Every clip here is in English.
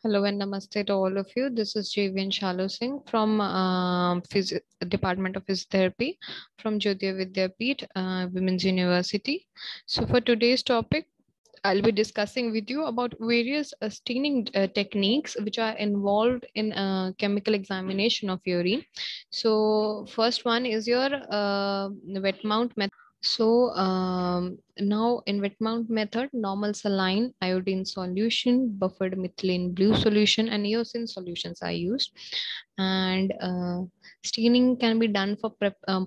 Hello and namaste to all of you. This is JVN Shalu Singh from Department of Physiotherapy from Jyotia Vidyapeeth, Women's University. So for today's topic, I'll be discussing with you about various staining techniques which are involved in chemical examination of urine. So first one is your wet mount method. So now in wet mount method, normal saline, iodine solution, buffered methylene blue solution, and eosin solutions are used. And staining can be done for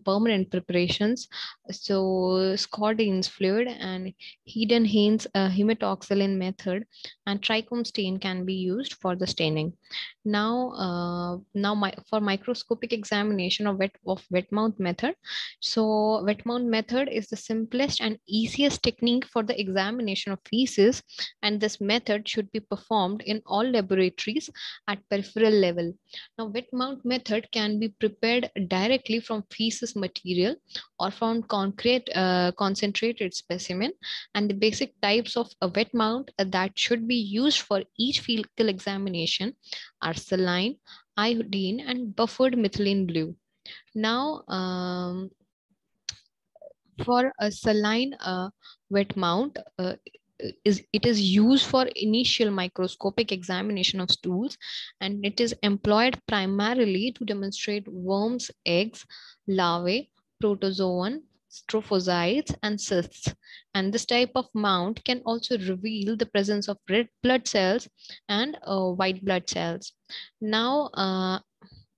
permanent preparations. So Scottine's fluid and Hidden Haynes hematoxylin method and trichome stain can be used for the staining. Now, for microscopic examination of wet mount method. So wet mount method is the simplest and easiest technique for the examination of feces, and this method should be performed in all laboratories at peripheral level. Now, wet mount method can be prepared directly from feces material or from concrete concentrated specimen, and the basic types of a wet mount that should be used for each fecal examination are saline, iodine, and buffered methylene blue. Now, for a saline wet mount, it is used for initial microscopic examination of stools, and it is employed primarily to demonstrate worms, eggs, larvae, protozoan, trophozoites, and cysts. And this type of mount can also reveal the presence of red blood cells and white blood cells. Now,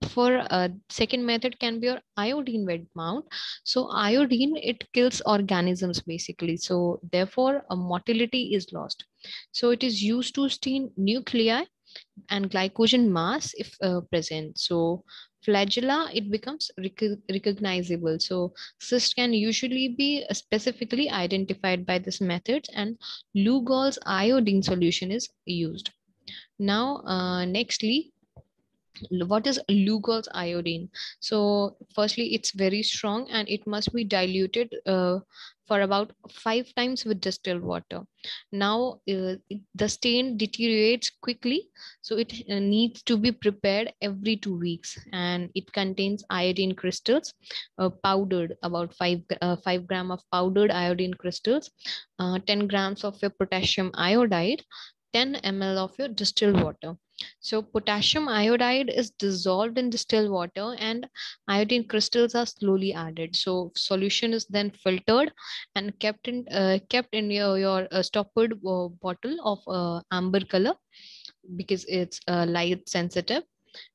for a second method can be your iodine wet mount. So iodine, it kills organisms basically, so therefore a motility is lost. So it is used to stain nuclei and glycogen mass if present. So flagella, it becomes recognizable. So cyst can usually be specifically identified by this method, and Lugol's iodine solution is used. Now nextly, what is Lugol's iodine? So firstly, it's very strong and it must be diluted for about 5 times with distilled water. Now the stain deteriorates quickly, so it needs to be prepared every 2 weeks, and it contains iodine crystals, powdered, about 5 gram of powdered iodine crystals, 10 grams of your potassium iodide, 10 ml of your distilled water. So potassium iodide is dissolved in distilled water and iodine crystals are slowly added. So solution is then filtered and kept in your stoppered bottle of amber color, because it's light sensitive.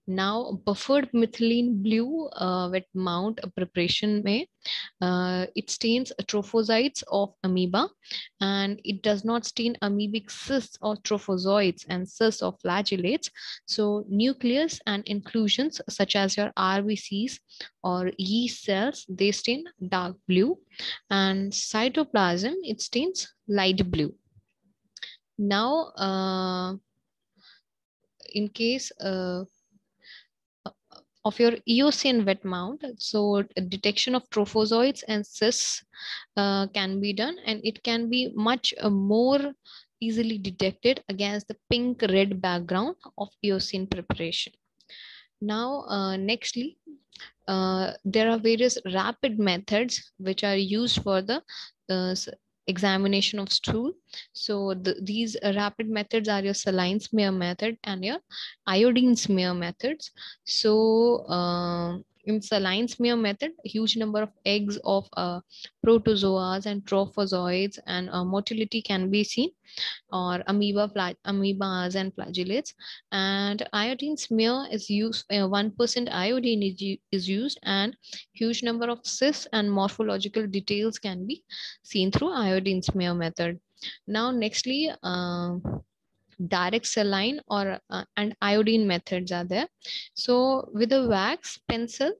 Now, buffered methylene blue wet mount preparation may it stains trophozoites of amoeba, and it does not stain amoebic cysts or trophozoites and cysts of flagellates. So nucleus and inclusions such as your RBCs or yeast cells, they stain dark blue, and cytoplasm, it stains light blue. Now, in case of your eosin wet mount, so detection of trophozoites and cysts can be done, and it can be much more easily detected against the pink red background of eosin preparation. Now nextly, there are various rapid methods which are used for the examination of stool. So these rapid methods are your saline smear method and your iodine smear methods. So in saline smear method, a huge number of eggs of protozoas and trophozoites and motility can be seen, or amoebas and flagellates. And iodine smear is used, 1% iodine is used, and huge number of cysts and morphological details can be seen through iodine smear method. Now nextly, direct saline or and iodine methods are there. So with a wax pencil,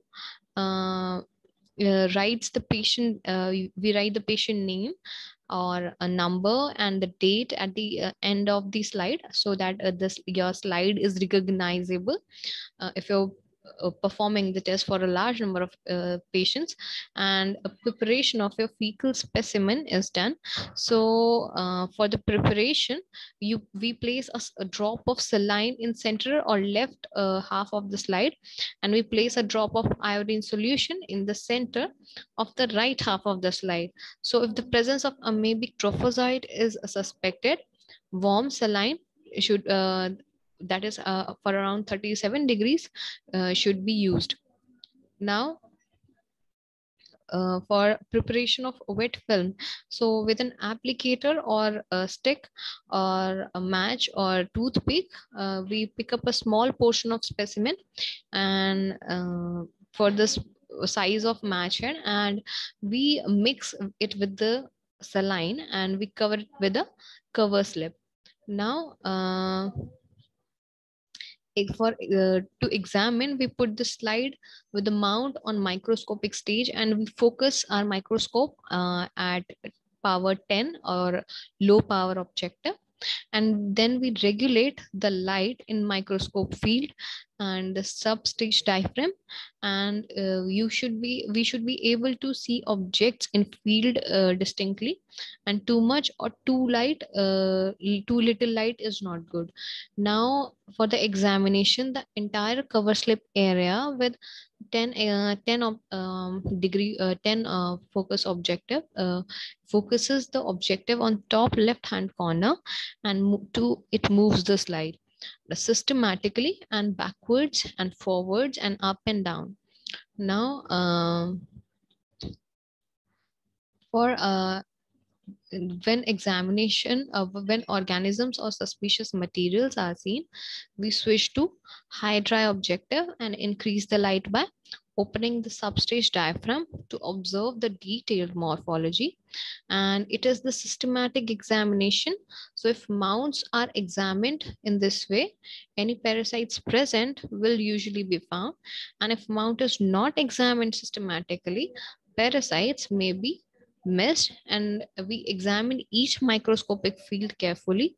writes the patient, we write the patient name or a number and the date at the end of the slide, so that your slide is recognizable. If your performing the test for a large number of patients, and a preparation of your fecal specimen is done. So for the preparation, we place a drop of saline in center or left half of the slide, and we place a drop of iodine solution in the center of the right half of the slide. So if the presence of amoebic trophozoite is suspected, warm saline should that is for around 37 degrees should be used. Now for preparation of wet film, so with an applicator or a stick or a match or toothpick, we pick up a small portion of specimen, and for this size of match head, and we mix it with the saline, and we cover it with a cover slip. Now to examine, we put the slide with the mount on microscopic stage, and we focus our microscope at power 10 or low power objective, and then we regulate the light in microscope field and the substage diaphragm, and we should be able to see objects in field distinctly, and too much or too little light is not good. Now for the examination, the entire cover slip area with 10 focus objective focuses the objective on top left hand corner, and it moves the slide systematically and backwards and forwards and up and down. Now for when examination of when organisms or suspicious materials are seen, we switch to high dry objective and increase the light by opening the substage diaphragm to observe the detailed morphology. And it is the systematic examination. So if mounts are examined in this way, any parasites present will usually be found. And if mount is not examined systematically, parasites may be missed, and we examine each microscopic field carefully,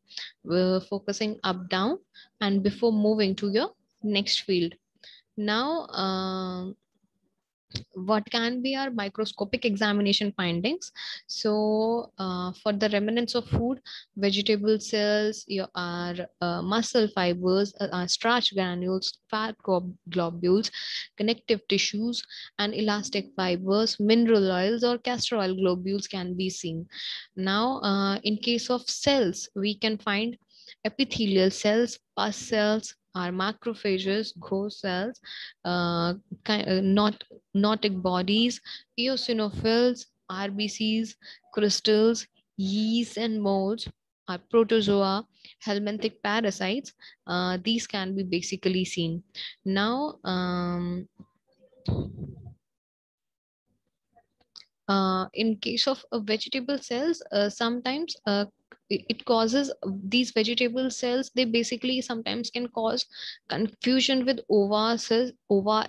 focusing up down and before moving to your next field. Now what can be our microscopic examination findings? So for the remnants of food, vegetable cells, your muscle fibers, starch granules, fat globules, connective tissues, and elastic fibers, mineral oils or castor oil globules can be seen. Now in case of cells, we can find epithelial cells, pus cells, are macrophages, ghost cells, notic bodies, eosinophils, RBCs, crystals, yeast and molds, are protozoa, helminthic parasites. These can be basically seen. Now, in case of vegetable cells, sometimes it causes these vegetable cells, they basically sometimes can cause confusion with ova,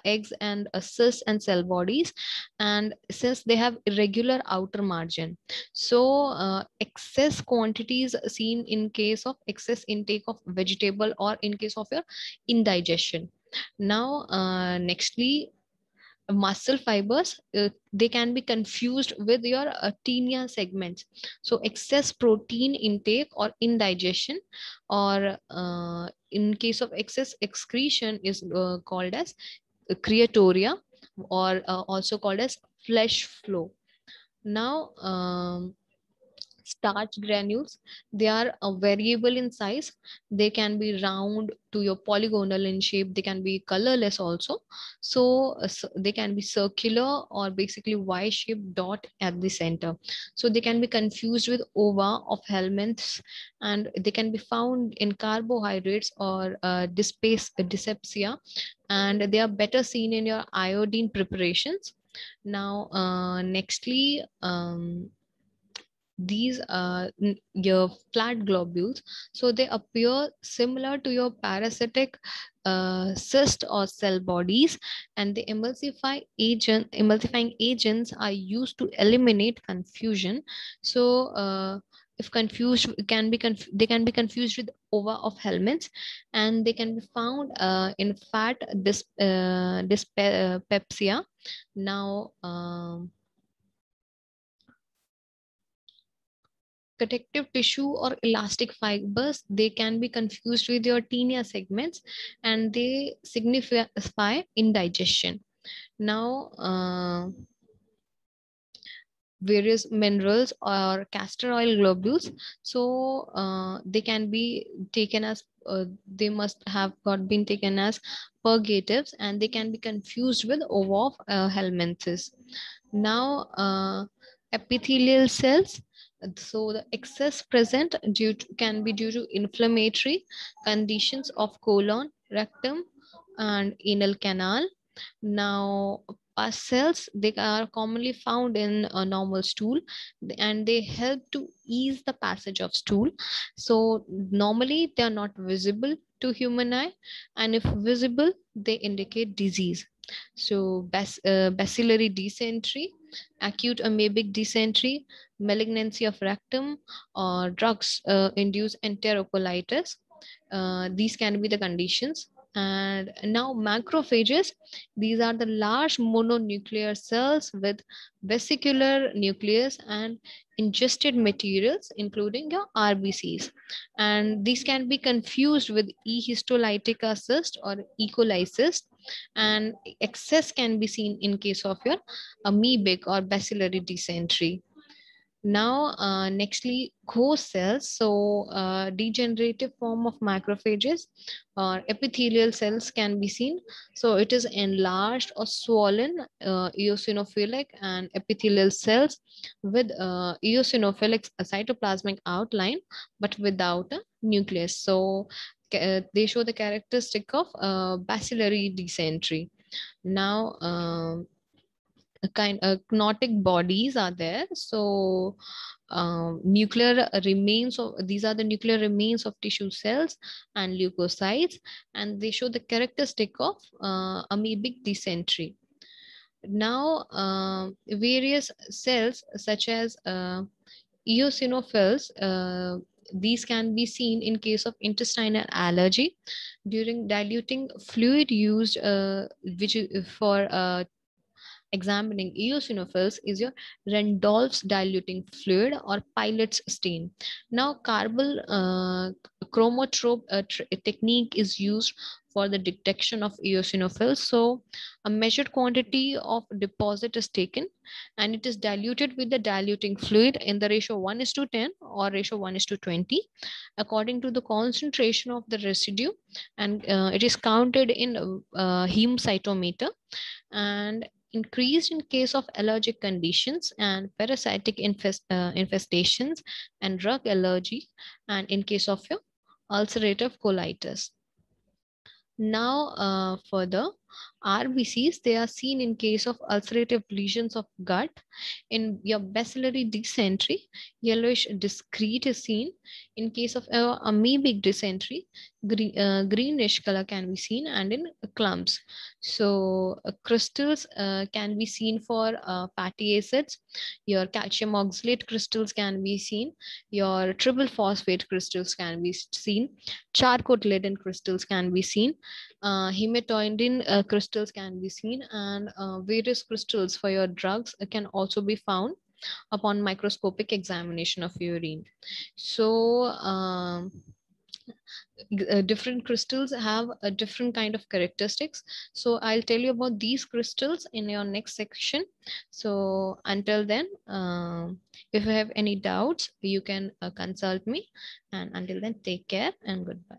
eggs, and cysts and cell bodies, and since they have irregular outer margin, so excess quantities seen in case of excess intake of vegetable or in case of your indigestion. Now nextly, muscle fibers, they can be confused with your tinea segments. So excess protein intake or indigestion, or in case of excess excretion is called as creatoria, or also called as flesh flow. Now starch granules, they are variable in size. They can be round to your polygonal in shape, they can be colorless also. So, they can be circular or basically y-shaped dot at the center. So they can be confused with ova of helminths, and they can be found in carbohydrates or dyspepsia, and they are better seen in your iodine preparations. Now nextly, these your flat globules, so they appear similar to your parasitic cyst or cell bodies, and the emulsifying agents are used to eliminate confusion. So if confused, they can be confused with ova of helminths, and they can be found in fat dyspepsia. Now, connective tissue or elastic fibers, they can be confused with your tinea segments, and they signify indigestion. Now, various minerals or castor oil globules, so they can be taken as they must have got been taken as purgatives, and they can be confused with ova of helminthes. Now, epithelial cells, so the excess present can be due to inflammatory conditions of colon, rectum, and anal canal. Now, pus cells, they are commonly found in a normal stool, and they help to ease the passage of stool. So normally they are not visible to human eye, and if visible, they indicate disease. So bacillary dysentery, acute amoebic dysentery, malignancy of rectum, or drugs induce enterocolitis. These can be the conditions. And now macrophages, these are the large mononuclear cells with vesicular nucleus and ingested materials, including your RBCs. And these can be confused with ehistolytic cyst or E. coli cyst. And excess can be seen in case of your amoebic or bacillary dysentery. Now, nextly, ghost cells. So, degenerative form of macrophages or epithelial cells can be seen. So, it is enlarged or swollen eosinophilic and epithelial cells with eosinophilic cytoplasmic outline, but without a nucleus. So, they show the characteristic of bacillary dysentery. Now, kind of knotic bodies are there. So nuclear remains of these are the nuclear remains of tissue cells and leukocytes, and they show the characteristic of amoebic dysentery. Now, various cells such as eosinophils, these can be seen in case of intestinal allergy during diluting fluid used which is for examining eosinophils is your Randolph's diluting fluid or pilot's stain. Now, carbon chromotrope technique is used for the detection of eosinophils. So, a measured quantity of deposit is taken, and it is diluted with the diluting fluid in the ratio 1:10 or ratio 1:20, according to the concentration of the residue, and it is counted in heme cytometer, and increased in case of allergic conditions and parasitic infestations and drug allergy, and in case of your ulcerative colitis. Now, further, RBCs, they are seen in case of ulcerative lesions of gut. In your bacillary dysentery, yellowish discrete is seen. In case of amoebic dysentery, greenish color can be seen, and in clumps. So crystals can be seen for fatty acids. Your calcium oxalate crystals can be seen. Your triple phosphate crystals can be seen. Charcot-Leyden crystals can be seen. Hematoidin crystals can be seen, and various crystals for your drugs can also be found upon microscopic examination of urine. So, different crystals have a different kind of characteristics. So I'll tell you about these crystals in your next section. So until then, if you have any doubts, you can consult me. And until then, take care and goodbye.